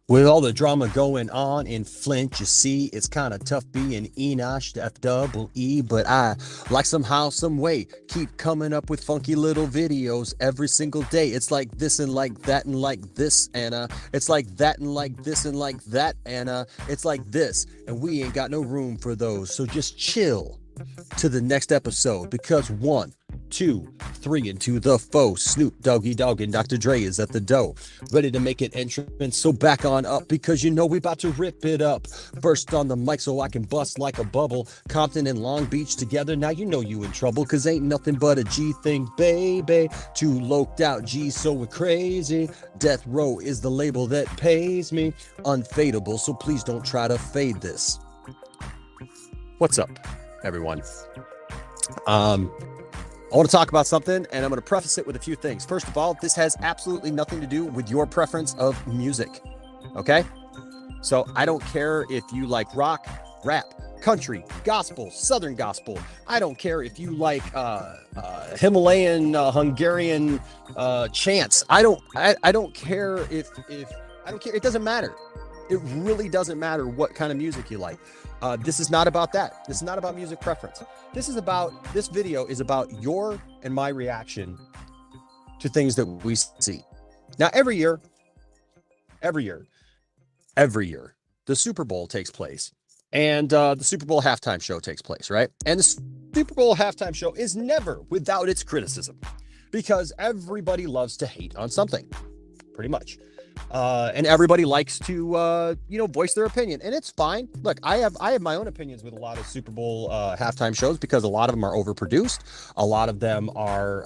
With all the drama going on in Flint, you see, it's kind of tough being Enosh, the F-double-E, but I, like somehow, some way, keep coming up with funky little videos every single day. It's like this and like that and like this, Anna. It's like that and like this and like that, Anna. It's like this, and we ain't got no room for those. So just chill to the next episode, because 1, 2, 3 into the foe. Snoop Doggy Dogg and Dr. Dre is at the door, ready to make an entrance. So back on up, because you know we about to rip it up. First on the mic so I can bust like a bubble. Compton and Long Beach together. Now you know you in trouble, cause ain't nothing but a G thing, baby. Two loked out G's, so we're crazy. Death Row is the label that pays me. Unfadable, so please don't try to fade this. What's up, everyone? I want to talk about something, and I'm going to preface it with a few things. First of all, this has absolutely nothing to do with your preference of music, okay? So I don't care if you like rock, rap, country, gospel, southern gospel. I don't care if you like Himalayan, Hungarian chants. I don't care if I don't care. It doesn't matter. It really doesn't matter what kind of music you like. This is not about that. This is not about music preference. This video is about your and my reaction to things that we see. Now, every year, the Super Bowl takes place, and the Super Bowl halftime show takes place, right? And the Super Bowl halftime show is never without its criticism, because everybody loves to hate on something, pretty much. And everybody likes to, voice their opinion, and it's fine. Look, I have my own opinions with a lot of Super Bowl halftime shows, because a lot of them are overproduced. A lot of them are,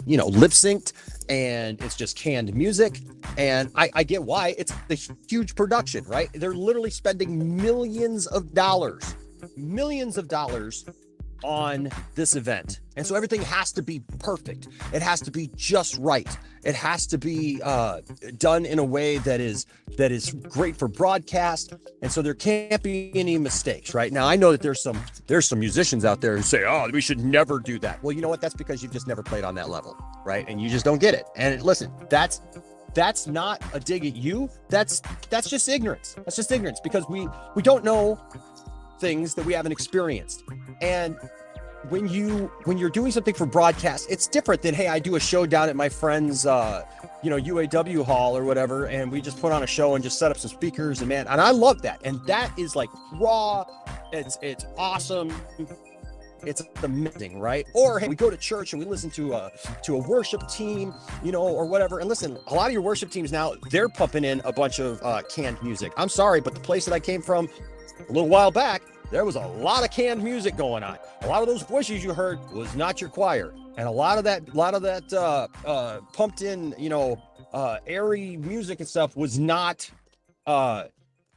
lip synced, and it's just canned music. And I get why. It's the huge production, right? They're literally spending millions of dollars on this event, and so everything has to be perfect. It has to be just right. It has to be done in a way that is great for broadcast, and so there can't be any mistakes. Right now, I know that there's some musicians out there who say, "Oh, we should never do that." Well, you know what? That's because you've just never played on that level, right? And you just don't get it. And listen, that's not a dig at you. That's just ignorance. That's just ignorance, because we don't know things that we haven't experienced. And when you're doing something for broadcast, it's different than, hey, I do a show down at my friend's UAW hall or whatever, and we just put on a show and just set up some speakers, and man, and I love that. And that is like raw. It's awesome. It's amazing, right? Or hey, we go to church and we listen to a worship team, or whatever. And listen, a lot of your worship teams now, they're pumping in a bunch of canned music. I'm sorry, but the place that I came from a little while back, there was a lot of canned music going on. A lot of those voices you heard was not your choir, and a lot of that pumped in, airy music and stuff was not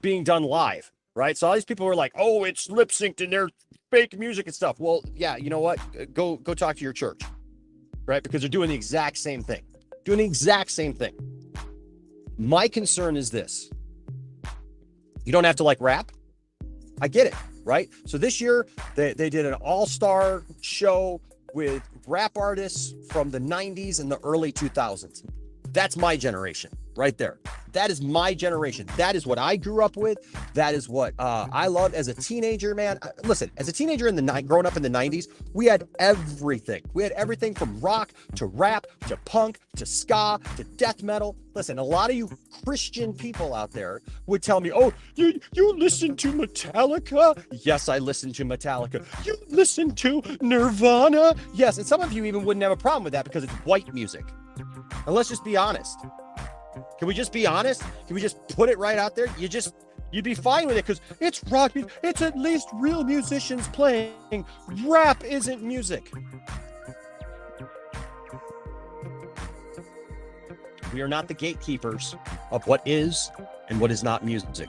being done live, right? So all these people were like, "Oh, it's lip synced and they're fake music and stuff." Well, yeah, you know what? Go talk to your church, right? Because they're doing the exact same thing. My concern is this: you don't have to like rap. I get it, right? So this year, they did an all-star show with rap artists from the 90s and the early 2000s. That's my generation right there. That is my generation. That is what I grew up with. That is what I loved as a teenager, man. Listen, as a teenager growing up in the 90s, we had everything. We had everything from rock to rap to punk to ska to death metal. Listen, a lot of you Christian people out there would tell me, "Oh, you listen to Metallica?" Yes, I listen to Metallica. "You listen to Nirvana?" Yes, and some of you even wouldn't have a problem with that because it's white music. And let's just be honest. Can we just be honest? Can we just put it right out there? You'd be fine with it because it's rock music. It's at least real musicians playing. Rap isn't music. We are not the gatekeepers of what is and what is not music.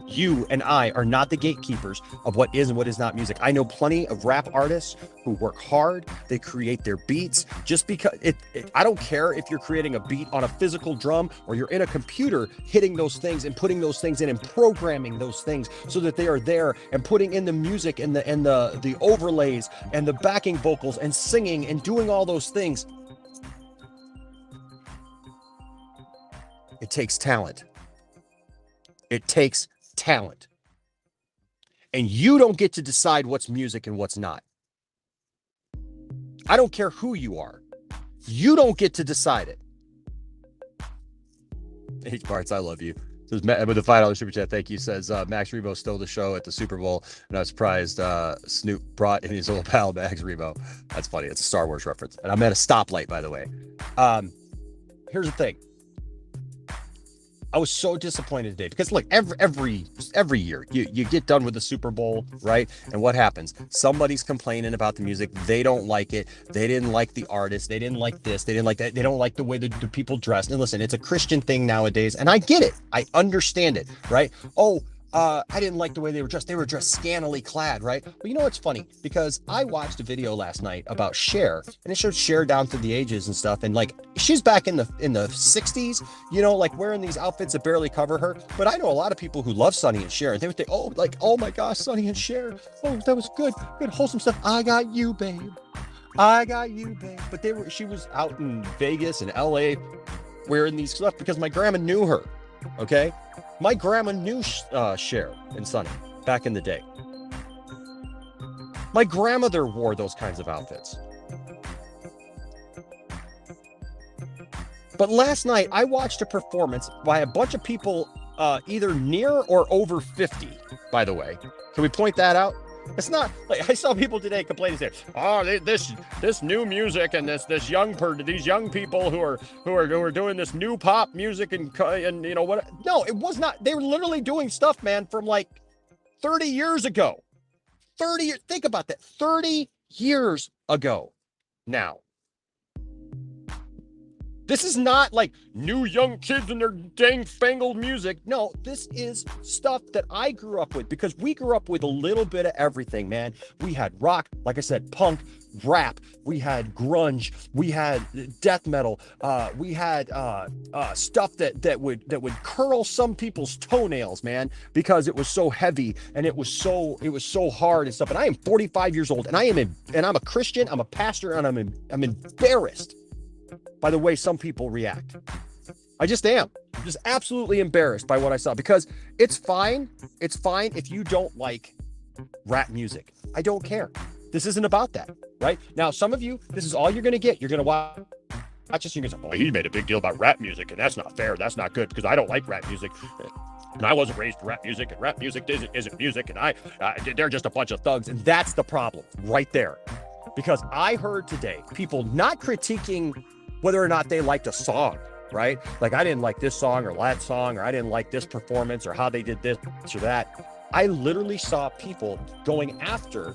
You and I are not the gatekeepers of what is and what is not music. I know plenty of rap artists who work hard. They create their beats just because I don't care if you're creating a beat on a physical drum or you're in a computer hitting those things and putting those things in and programming those things so that they are there and putting in the music and the overlays and the backing vocals and singing and doing all those things. It takes talent. It takes talent. And you don't get to decide what's music and what's not. I don't care who you are. You don't get to decide it. H Parts, I love you. Says with the $5 super chat, thank you. Says Max Rebo stole the show at the Super Bowl, and I was surprised Snoop brought in his little pal Max Rebo. That's funny. It's a Star Wars reference, and I'm at a stoplight, by the way. Here's the thing. I was so disappointed today because look, every year you get done with the Super Bowl, right? And what happens? Somebody's complaining about the music. They don't like it. They didn't like the artist. They didn't like this. They didn't like that. They don't like the way the people dressed. And listen, it's a Christian thing nowadays, and I get it. I understand it, right? I didn't like the way they were dressed. They were dressed scantily clad, right? But you know what's funny? Because I watched a video last night about Cher, and it showed Cher down through the ages and stuff. And like, she's back in the 60s, you know, like wearing these outfits that barely cover her. But I know a lot of people who love Sonny and Cher, and they would think, oh my gosh, Sonny and Cher. Oh, that was good wholesome stuff. I got you, babe. I got you, babe. But she was out in Vegas and LA wearing these stuff because my grandma knew her. Okay. My grandma knew Cher and Sonny back in the day. My grandmother wore those kinds of outfits. But last night, I watched a performance by a bunch of people either near or over 50, by the way. Can we point that out? It's not like I saw people today complaining, saying, "Oh, this new music and these young people who are doing this new pop music and you know what?" No, it was not. They were literally doing stuff, man, from like 30 years ago. Think about that. 30 years ago. Now, this is not like new young kids and their dang fangled music. No, this is stuff that I grew up with because we grew up with a little bit of everything, man. We had rock, like I said, punk, rap. We had grunge. We had death metal. We had stuff that would curl some people's toenails, man, because it was so heavy and it was so hard and stuff. And I am 45 years old, and I'm a Christian. I'm a pastor, and I'm embarrassed by the way some people react. I just am. I'm just absolutely embarrassed by what I saw because it's fine. It's fine if you don't like rap music. I don't care. This isn't about that, right? Now, some of you, this is all you're going to get. You're going to watch this. You're going to say, "Oh, he made a big deal about rap music, and that's not fair. That's not good because I don't like rap music. And I wasn't raised to rap music, and rap music isn't music, and they're just a bunch of thugs." And that's the problem right there. Because I heard today people not critiquing whether or not they liked a song, right? Like, I didn't like this song or that song, or I didn't like this performance or how they did this or that. I literally saw people going after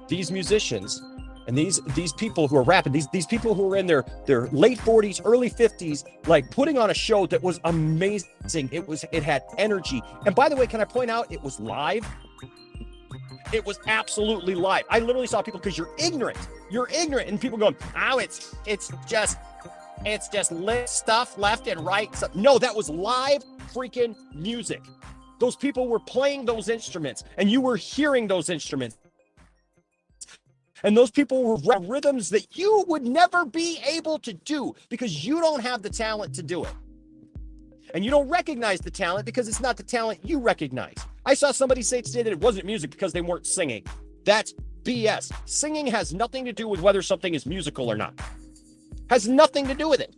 these musicians and these people who are rapping, these people who are in their late 40s, early 50s, like putting on a show that was amazing. It had energy. And by the way, can I point out, it was live? It was absolutely live. I literally saw people, because you're ignorant, and people going, "Oh, it's just lit stuff left and right." So, no, that was live freaking music. Those people were playing those instruments, and you were hearing those instruments. And those people were rhythms that you would never be able to do because you don't have the talent to do it. And you don't recognize the talent because it's not the talent you recognize. I saw somebody say today that it wasn't music because they weren't singing. That's BS. Singing has nothing to do with whether something is musical or not. Has nothing to do with it.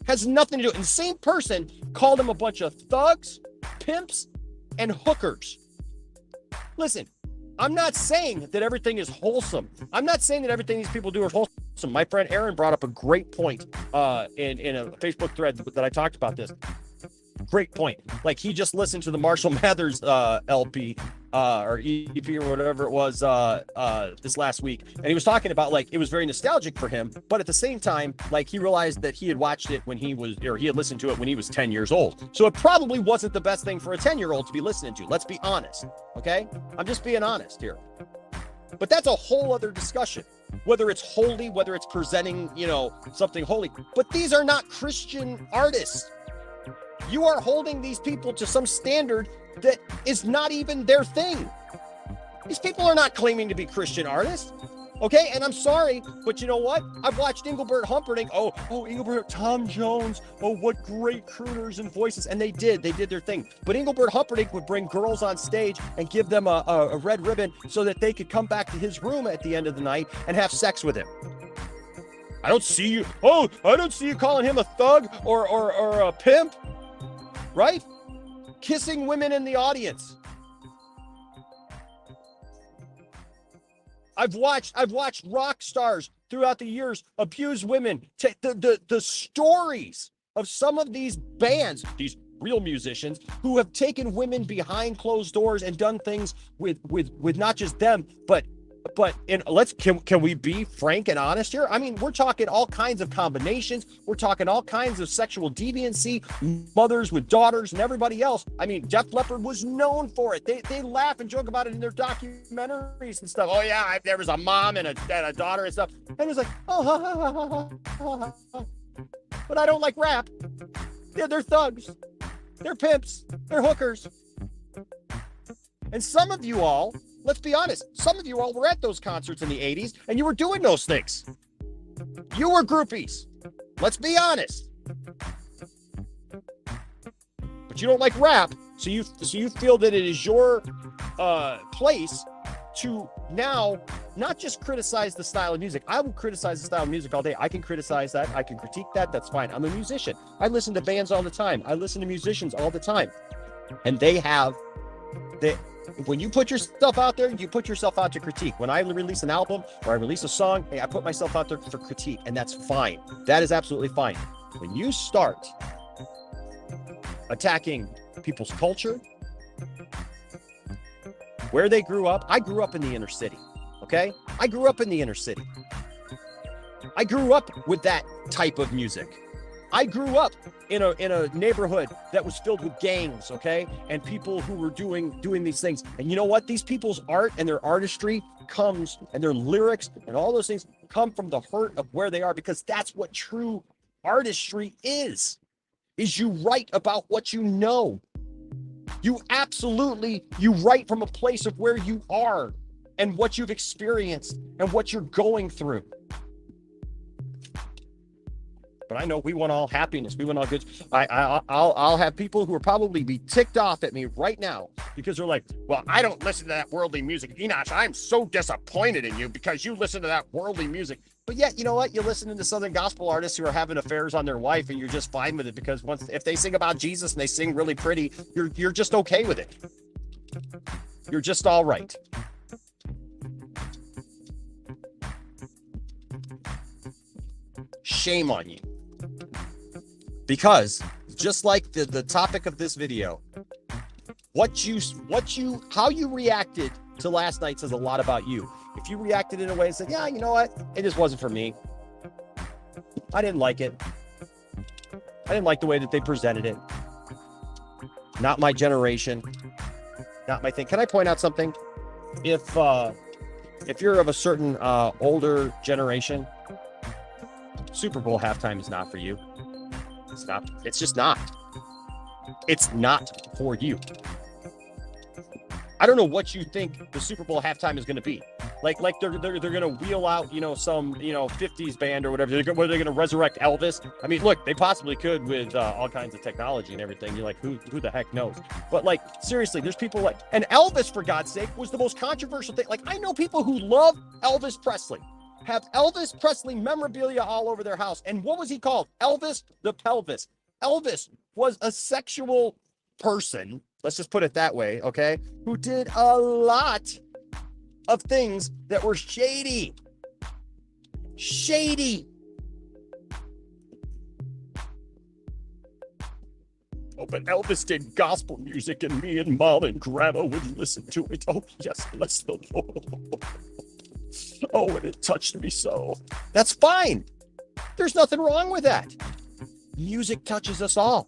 Has nothing to do with it. And the same person called them a bunch of thugs, pimps, and hookers. Listen, I'm not saying that everything is wholesome. I'm not saying that everything these people do is wholesome. My friend Aaron brought up a great point in a Facebook thread that I talked about this. Great point. Like, he just listened to the Marshall Mathers LP or EP or whatever it was this last week, and he was talking about, like, it was very nostalgic for him, but at the same time, like, he realized that he had watched it when he had listened to it when he was 10 years old. So it probably wasn't the best thing for a 10-year-old to be listening to. Let's be honest, okay? I'm just being honest here. But that's a whole other discussion. Whether it's holy, whether it's presenting, something holy. But these are not Christian artists. You are holding these people to some standard that is not even their thing. These people are not claiming to be Christian artists. Okay, and I'm sorry, but you know what? I've watched Engelbert Humperdinck. Oh, Engelbert, Tom Jones. Oh, what great crooners and voices. And they did their thing. But Engelbert Humperdinck would bring girls on stage and give them a red ribbon so that they could come back to his room at the end of the night and have sex with him. I don't see you calling him a thug or a pimp, right? Kissing women in the audience. I've watched rock stars throughout the years abuse women. The stories of some of these bands, these real musicians who have taken women behind closed doors and done things with not just them, but can we be frank and honest here? I mean, we're talking all kinds of combinations. We're talking all kinds of sexual deviancy, mothers with daughters and everybody else. I mean, Def Leppard was known for it. They laugh and joke about it in their documentaries and stuff. Oh yeah, there was a mom and a daughter and stuff. And it's like, but I don't like rap. Yeah, they're thugs. They're pimps. They're hookers. And some of you all, let's be honest, some of you all were at those concerts in the 80s and you were doing those things. You were groupies. Let's be honest. But you don't like rap, so you feel that it is your place to now not just criticize the style of music. I will criticize the style of music all day. I can criticize that. I can critique that. That's fine. I'm a musician. I listen to bands all the time. I listen to musicians all the time. And when you put yourself out there, you put yourself out to critique. When I release an album or I release a song, hey, I put myself out there for critique, and that's fine. That is absolutely fine. When you start attacking people's culture, where they grew up, I grew up in the inner city, okay? I grew up in the inner city. I grew up with that type of music. I grew up in a neighborhood that was filled with gangs, okay? And people who were doing these things. And you know what? These people's art and their artistry comes, and their lyrics and all those things come from the hurt of where they are, because that's what true artistry is you write about what you know. You write from a place of where you are and what you've experienced and what you're going through. But I know we want all happiness. We want all good. I'll have people who will probably be ticked off at me right now because they're like, well, I don't listen to that worldly music. Enosh, I'm so disappointed in you because you listen to that worldly music. But yet, you know what? You're listening to Southern gospel artists who are having affairs on their wife, and you're just fine with it because if they sing about Jesus and they sing really pretty, you're just okay with it. You're just all right. Shame on you. Because just like the topic of this video, how you reacted to last night says a lot about you. If you reacted in a way and said, yeah, you know what? It just wasn't for me. I didn't like it. I didn't like the way that they presented it. Not my generation. Not my thing. Can I point out something? If you're of a certain older generation, Super Bowl halftime is not for you. It's not. It's just not. It's not for you. I don't know what you think the Super Bowl halftime is going to be. Like they're going to wheel out, some, 50s band or whatever. Were they going to resurrect Elvis? I mean, look, they possibly could with all kinds of technology and everything. You're like, who the heck knows? But like, seriously, there's people and Elvis, for God's sake, was the most controversial thing. Like, I know people who love Elvis Presley, have Elvis Presley memorabilia all over their house. And what was he called? Elvis the Pelvis. Elvis was a sexual person, let's just put it that way, okay, who did a lot of things that were shady. Oh, but Elvis did gospel music, and me and Mom and Grandma would listen to it. Oh, yes, bless the Lord. Oh, and it touched me so. That's fine. There's nothing wrong with that. Music touches us all.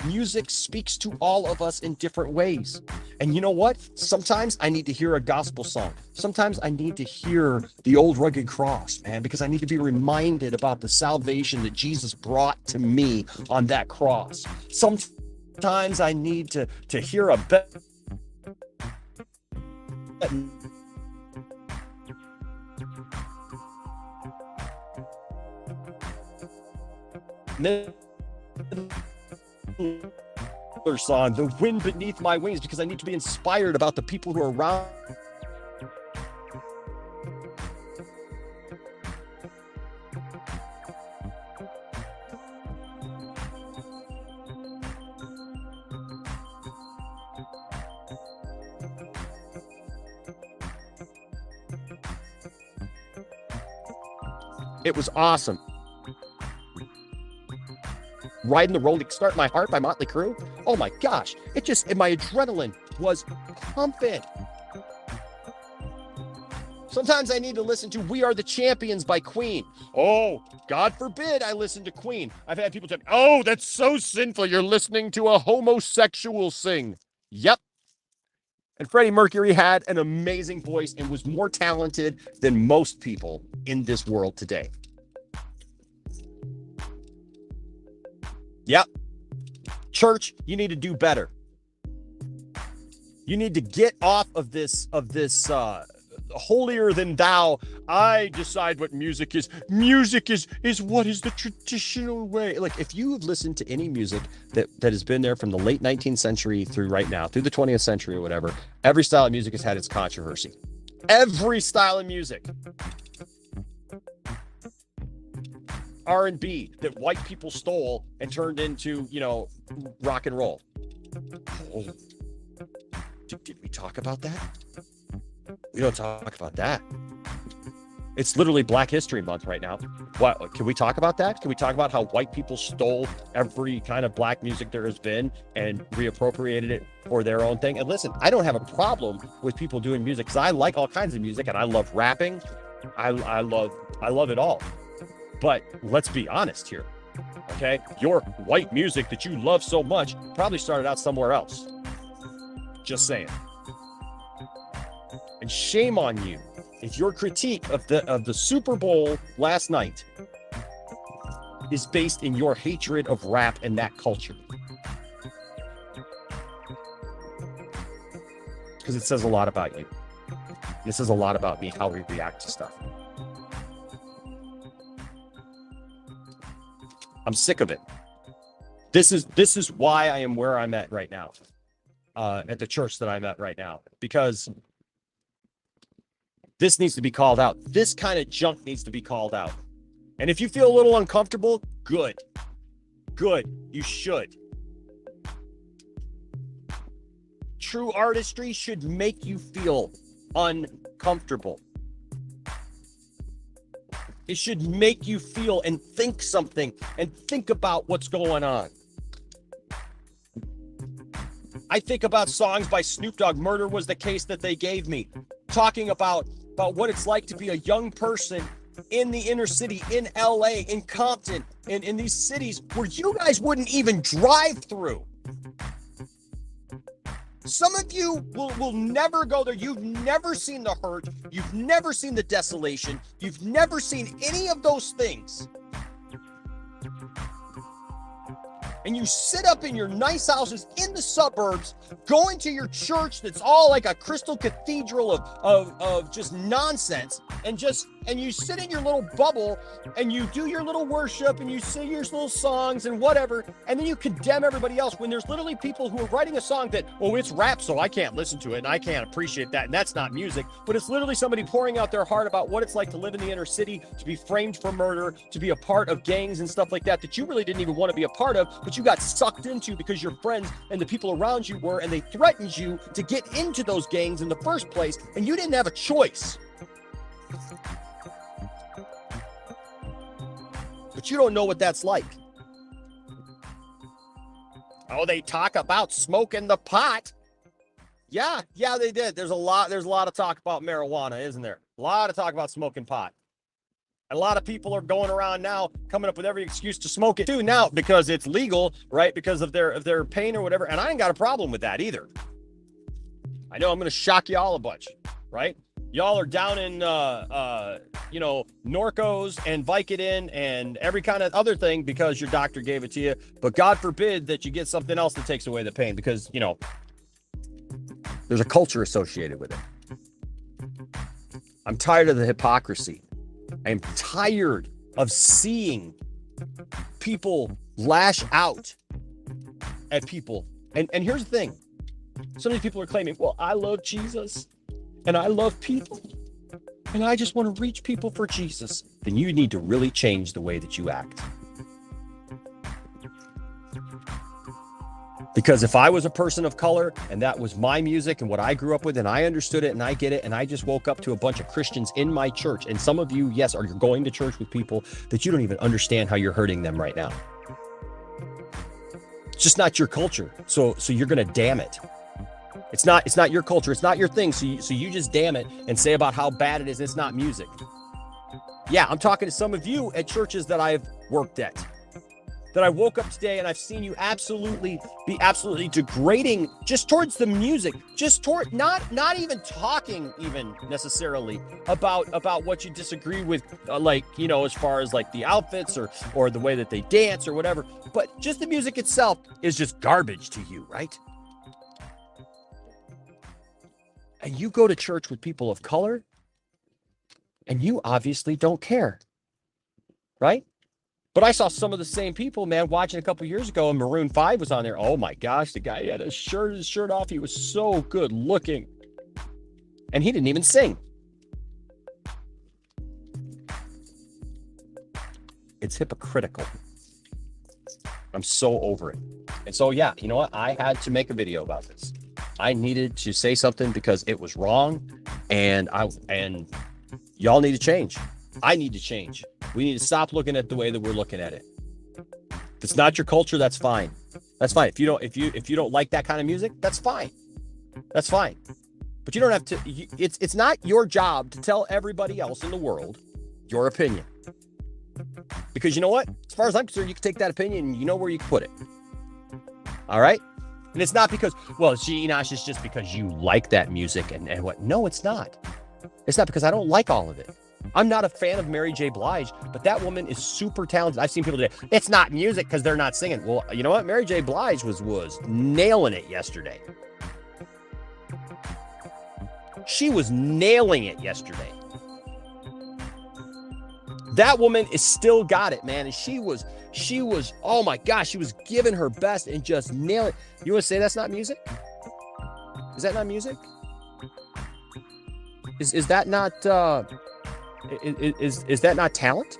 Music speaks to all of us in different ways. And you know what? Sometimes I need to hear a gospel song. Sometimes I need to hear the old rugged cross, man, because I need to be reminded about the salvation that Jesus brought to me on that cross. Sometimes I need to hear a Miller song, The Wind Beneath My Wings, because I need to be inspired about the people who are around. It was awesome. Riding the Rolling Start My Heart by Motley Crue. Oh my gosh. My adrenaline was pumping. Sometimes I need to listen to We Are the Champions by Queen. Oh, God forbid I listen to Queen. I've had people tell me, oh, that's so sinful. You're listening to a homosexual sing. Yep. And Freddie Mercury had an amazing voice and was more talented than most people in this world today. Yep. Church, you need to do better. You need to get off of this holier than thou. I decide what music is. Music is what is the traditional way. Like, if you have listened to any music that has been there from the late 19th century through right now, through the 20th century or whatever, every style of music has had its controversy. Every style of music. R&B that white people stole and turned into, rock and roll. Oh. Did we talk about that? We don't talk about that. It's literally Black History Month right now. What? Can we talk about that? Can we talk about how white people stole every kind of black music there has been and reappropriated it for their own thing? And listen, I don't have a problem with people doing music because I like all kinds of music and I love rapping. I love it all. But let's be honest here, okay? Your white music that you love so much probably started out somewhere else. Just saying. And shame on you if your critique of the Super Bowl last night is based in your hatred of rap and that culture. Because it says a lot about you. It says a lot about me, how we react to stuff. I'm sick of it. This is why I am where I'm at right now, at the church that I'm at right now, because this needs to be called out. This kind of junk needs to be called out. And if you feel a little uncomfortable, good. You should. True artistry should make you feel uncomfortable. It should make you feel and think something and think about what's going on. I think about songs by Snoop Dogg. Murder Was the Case that they gave me, talking about what it's like to be a young person in the inner city, in LA, in Compton, in these cities where you guys wouldn't even drive through. Some of you will never go there. You've never seen the hurt. You've never seen the desolation. You've never seen any of those things. And you sit up in your nice houses in the suburbs, going to your church that's all like a crystal cathedral of just nonsense, and you sit in your little bubble and you do your little worship and you sing your little songs and whatever, and then you condemn everybody else when there's literally people who are writing a song that, oh, it's rap, so I can't listen to it and I can't appreciate that, and that's not music, but it's literally somebody pouring out their heart about what it's like to live in the inner city, to be framed for murder, to be a part of gangs and stuff like that you really didn't even want to be a part of, but you got sucked into because your friends and the people around you were, and they threatened you to get into those gangs in the first place, and you didn't have a choice. But you don't know what that's like. Oh, they talk about smoking the pot. Yeah, they did. There's a lot of talk about marijuana, isn't there? A lot of talk about smoking pot. A lot of people are going around now coming up with every excuse to smoke it too now because it's legal, right? Because of their pain or whatever. And I ain't got a problem with that either. I know I'm going to shock y'all a bunch, right? Y'all are down in, Norcos and Vicodin and every kind of other thing because your doctor gave it to you. But God forbid that you get something else that takes away the pain because, there's a culture associated with it. I'm tired of the hypocrisy. I am tired of seeing people lash out at people. And here's the thing. Some of these people are claiming, well, I love Jesus and I love people and I just want to reach people for Jesus. Then you need to really change the way that you act. Because if I was a person of color and that was my music and what I grew up with and I understood it and I get it and I just woke up to a bunch of Christians in my church, and some of you, yes, are going to church with people that you don't even understand how you're hurting them right now. It's just not your culture. So you're going to damn it. It's not your culture. It's not your thing. So you just damn it and say about how bad it is. It's not music. Yeah, I'm talking to some of you at churches that I've worked at, that I woke up today and I've seen you absolutely degrading just towards the music, just toward not even talking even necessarily about what you disagree with, like, you know, as far as like the outfits or the way that they dance or whatever, but just the music itself is just garbage to you, right? And you go to church with people of color and you obviously don't care, right? But I saw some of the same people, man, watching a couple years ago, and Maroon 5 was on there. Oh my gosh, the guy had his shirt off. He was so good looking. And he didn't even sing. It's hypocritical. I'm so over it. And so, yeah, you know what? I had to make a video about this. I needed to say something because it was wrong, and y'all need to change. I need to change. We need to stop looking at the way that we're looking at it. If it's not your culture, that's fine. That's fine. If you don't like that kind of music, that's fine. That's fine. But you don't have to. It's not your job to tell everybody else in the world your opinion. Because you know what? As far as I'm concerned, you can take that opinion and you know where you can put it. All right? And it's not because, well, Enosh, it's just because you like that music and what? No, it's not. It's not because I don't like all of it. I'm not a fan of Mary J. Blige, but that woman is super talented. I've seen people today, it's not music because they're not singing. Well, you know what? Mary J. Blige was nailing it yesterday. She was nailing it yesterday. That woman is still got it, man. And she was, oh my gosh, she was giving her best and just nailing it. You want to say that's not music? Is that not music? Is that not, is that not talent?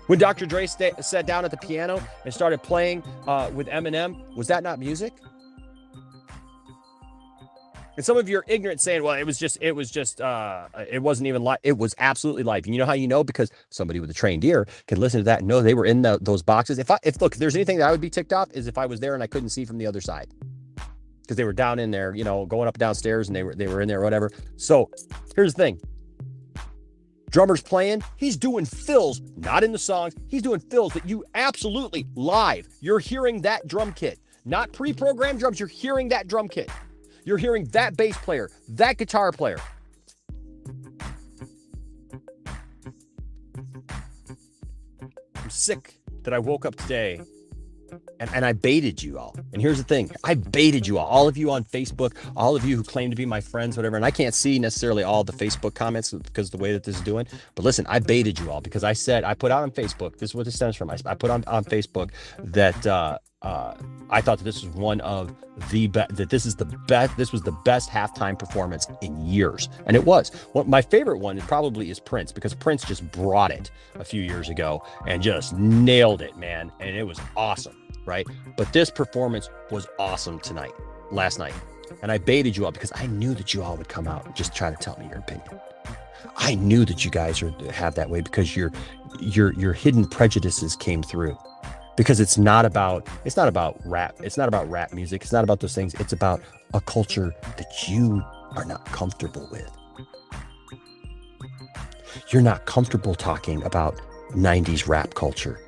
When Dr. Dre sat down at the piano and started playing with Eminem, was that not music? And some of you are ignorant saying, well, it wasn't even live. It was absolutely live. And you know how you know? Because somebody with a trained ear can listen to that and know they were in those boxes. If there's anything that I would be ticked off is if I was there and I couldn't see from the other side. Because they were down in there, you know, going up and downstairs and they were in there or whatever. So here's the thing. Drummer's playing, he's doing fills, not in the songs. He's doing fills that you absolutely live. You're hearing that drum kit, not pre-programmed drums. You're hearing that drum kit. You're hearing that bass player, that guitar player. I'm sick that I woke up today and I baited you all. And here's the thing. I baited you all of you on Facebook, all of you who claim to be my friends, whatever. And I can't see necessarily all the Facebook comments because of the way that this is doing. But listen, I baited you all because I put out on Facebook, this is what this stems from. I put on Facebook that I thought that this was one of the best, that this was the best halftime performance in years. And it was. Well, my favorite one probably is Prince, because Prince just brought it a few years ago and just nailed it, man. And it was awesome, right? But this performance was awesome last night. And I baited you all because I knew that you all would come out and just try to tell me your opinion. I knew that you guys have that way because your hidden prejudices came through. Because it's not about rap. It's not about rap music. It's not about those things. It's about a culture that you are not comfortable with. You're not comfortable talking about 90s rap culture,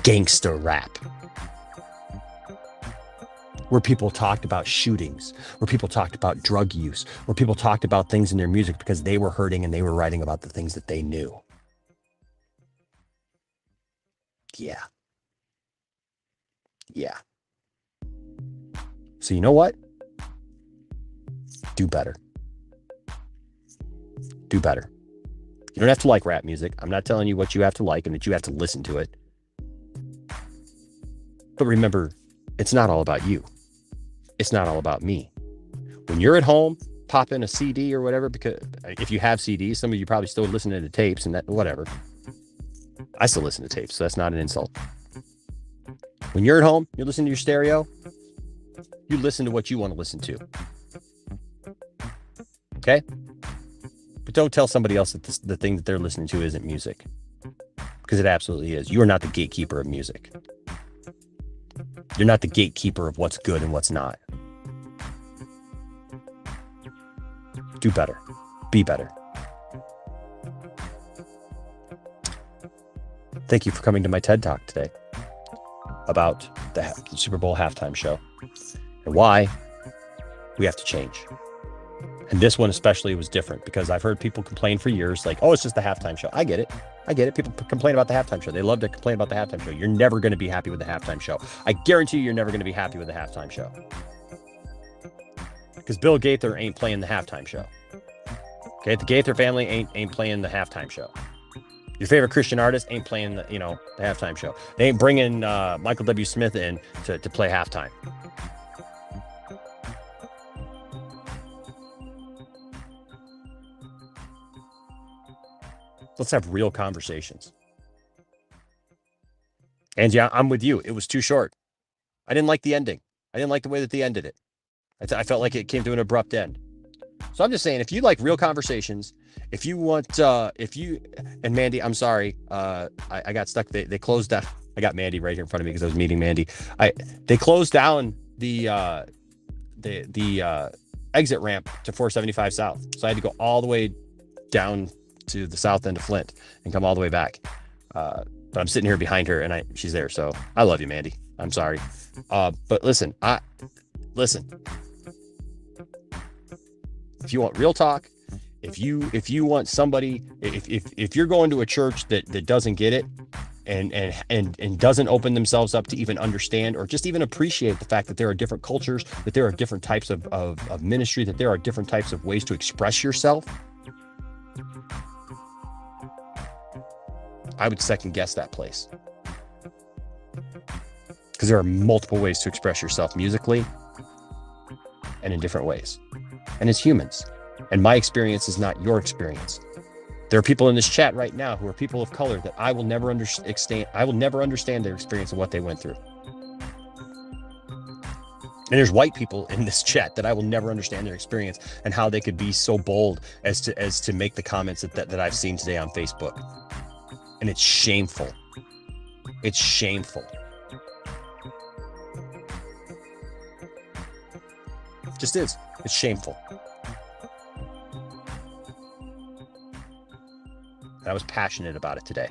gangster rap, where people talked about shootings, where people talked about drug use, where people talked about things in their music because they were hurting and they were writing about the things that they knew. Yeah. Yeah. So you know what? Do better. Do better. You don't have to like rap music. I'm not telling you what you have to like and that you have to listen to it. But remember, it's not all about you. It's not all about me. When you're at home, pop in a CD or whatever, because if you have CDs, some of you probably still listening to tapes and that, whatever. I still listen to tapes, so that's not an insult. When you're at home, you're listening to your stereo, you listen to what you want to listen to. Okay? But don't tell somebody else that the thing that they're listening to isn't music, because it absolutely is. You are not the gatekeeper of music. You're not the gatekeeper of what's good and what's not. Do better. Be better. Thank you for coming to my TED Talk today about the Super Bowl halftime show and why we have to change. And this one especially was different because I've heard people complain for years, like, oh, it's just the halftime show. I get it. People complain about the halftime show. They love to complain about the halftime show. You're never going to be happy with the halftime show. I guarantee you're never going to be happy with the halftime show. Because Bill Gaither ain't playing the halftime show. Okay, the Gaither family ain't playing the halftime show. Your favorite Christian artist ain't playing the halftime show. They ain't bringing Michael W. Smith in to play halftime. Let's have real conversations. And yeah, I'm with you. It was too short. I didn't like the ending. I didn't like the way that they ended it. I felt like it came to an abrupt end. So I'm just saying, if you like real conversations, if you want, and Mandy, I'm sorry, I got stuck. They closed down. I got Mandy right here in front of me because I was meeting Mandy. They closed down the exit ramp to 475 South. So I had to go all the way down to the south end of Flint and come all the way back. But I'm sitting here behind her and she's there. So I love you, Mandy. I'm sorry. But listen. If you want real talk, if you want somebody, if you're going to a church that doesn't get it and doesn't open themselves up to even understand or just even appreciate the fact that there are different cultures, that there are different types of ministry, that there are different types of ways to express yourself, I would second guess that place. Because there are multiple ways to express yourself musically and in different ways. And as humans. And my experience is not your experience. There are people in this chat right now who are people of color that I will never understand. I will never understand their experience of what they went through. And there's white people in this chat that I will never understand their experience and how they could be so bold as to make the comments that I've seen today on Facebook. And it's shameful. It's shameful. It just is. It's shameful. And I was passionate about it today.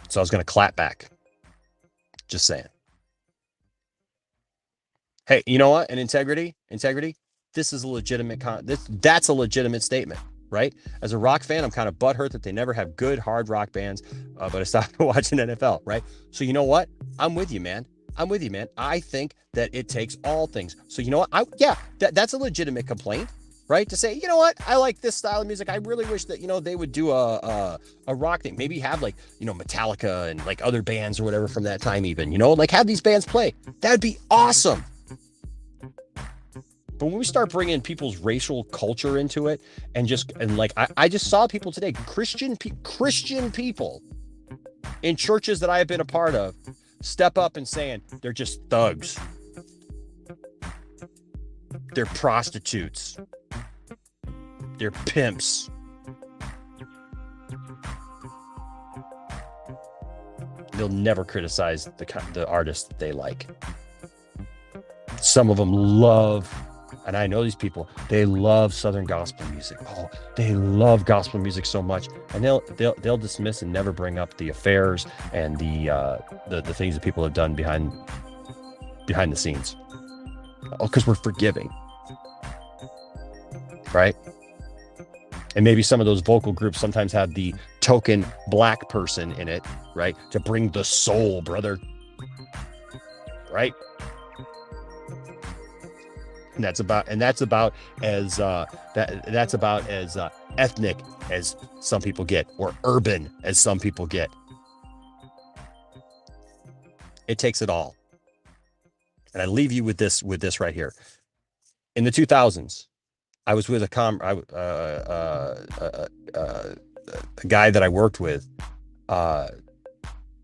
So I was going to clap back. Just saying. Hey, you know what? And integrity, this is a legitimate, that's a legitimate statement, right? As a rock fan, I'm kind of butthurt that they never have good hard rock bands, but I stopped watching NFL, right? So you know what? I'm with you, man. I think that it takes all things. So you know what? That's a legitimate complaint, right? To say, you know what? I like this style of music. I really wish that, they would do a rock thing. Maybe have Metallica and like other bands or whatever from that time even, like have these bands play. That'd be awesome. But when we start bringing people's racial culture into it I just saw people today, Christian people in churches that I have been a part of, step up and saying they're just thugs. They're prostitutes. They're pimps. They'll never criticize the artist that they like. Some of them love, and I know these people, they love Southern gospel music. Oh, they love gospel music so much, and they'll dismiss and never bring up the affairs and the things that people have done behind the scenes. Oh, because we're forgiving, right? And maybe some of those vocal groups sometimes have the token black person in it, right? To bring the soul, brother, right? And that's about as ethnic as some people get, or urban as some people get. It takes it all. And I leave you with this right here. In the 2000s, I was with a guy that I worked with.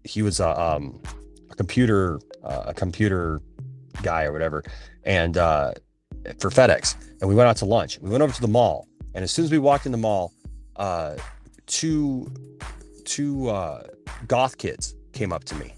He was a computer guy or whatever, and for FedEx. And we went out to lunch. We went over to the mall, and as soon as we walked in the mall, two goth kids came up to me.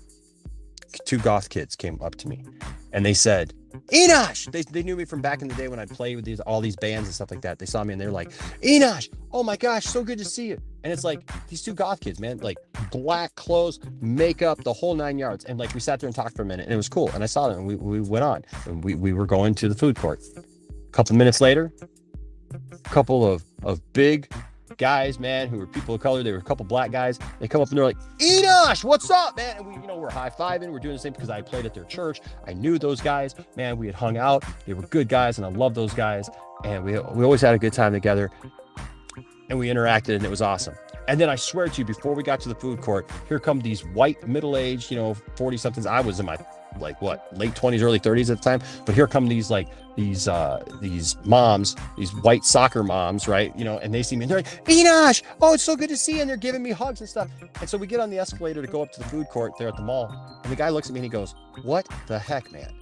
Two goth kids came up to me, and they said, Enosh! They knew me from back in the day when I'd play with all these bands and stuff like that. They saw me and they're like, Enosh, oh my gosh, so good to see you. And it's like these two goth kids, man, like black clothes, makeup, the whole 9 yards. And like we sat there and talked for a minute, and it was cool. And I saw them, and we went on, and we were going to the food court. A couple of minutes later, a couple of big guys, man, who were people of color. They were a couple black guys. They come up and they're like, Enosh, what's up, man? And we're high-fiving. We're doing the same because I played at their church. I knew those guys, man. We had hung out. They were good guys, and I love those guys. And we always had a good time together, and we interacted, and it was awesome. And then I swear to you, before we got to the food court, here come these white, middle-aged, 40-somethings. I was in my late 20s, early 30s at the time. But here come these moms, these white soccer moms, right? And they see me and they're like, Enosh, oh, it's so good to see you. And they're giving me hugs and stuff. And so we get on the escalator to go up to the food court there at the mall. And the guy looks at me and he goes, what the heck, man?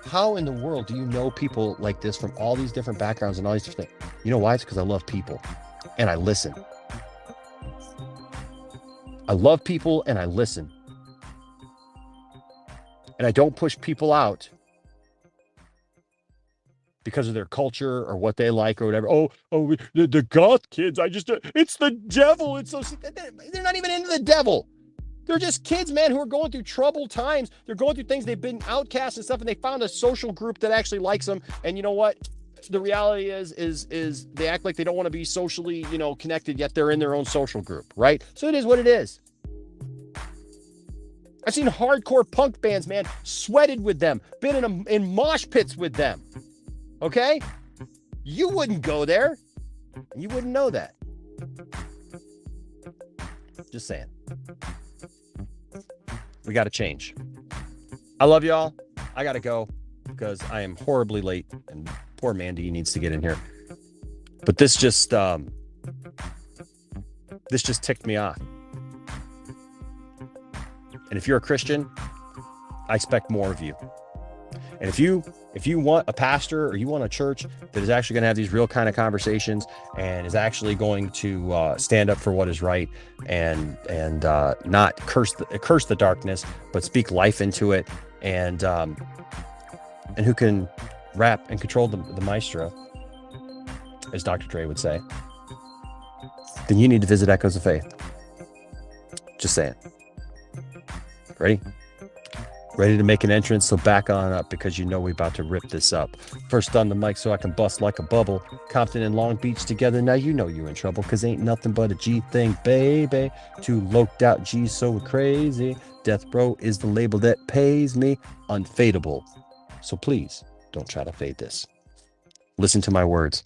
How in the world do you know people like this from all these different backgrounds and all these different things? You know why? It's because I love people and I listen. I love people and I listen. And I don't push people out because of their culture or what they like or whatever. The goth kids, it's the devil. It's so, they're not even into the devil. They're just kids, man, who are going through troubled times. They're going through things. They've been outcast and stuff, and they found a social group that actually likes them. And you know what? The reality is they act like they don't want to be socially, connected, yet they're in their own social group, right? So it is what it is. I've seen hardcore punk bands, man, sweated with them, been in mosh pits with them. Okay? You wouldn't go there. You wouldn't know that. Just saying. We got to change. I love y'all. I got to go because I am horribly late, and poor Mandy needs to get in here. But this just ticked me off. And if you're a Christian, I expect more of you. And if you want a pastor or you want a church that is actually going to have these real kind of conversations and is actually going to stand up for what is right and not curse the darkness, but speak life into it, and who can rap and control the maestro, as Dr. Dre would say, then you need to visit Echoes of Faith. Just saying. Ready? Ready to make an entrance, so back on up because we're about to rip this up. First on the mic so I can bust like a bubble. Compton and Long Beach together, now you know you're in trouble, cause ain't nothing but a G thing, baby. Two loped out G's so crazy. Death Row is the label that pays me. Unfadable. So please, don't try to fade this. Listen to my words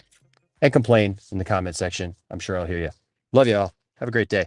and complain in the comment section. I'm sure I'll hear you. Love y'all. Have a great day.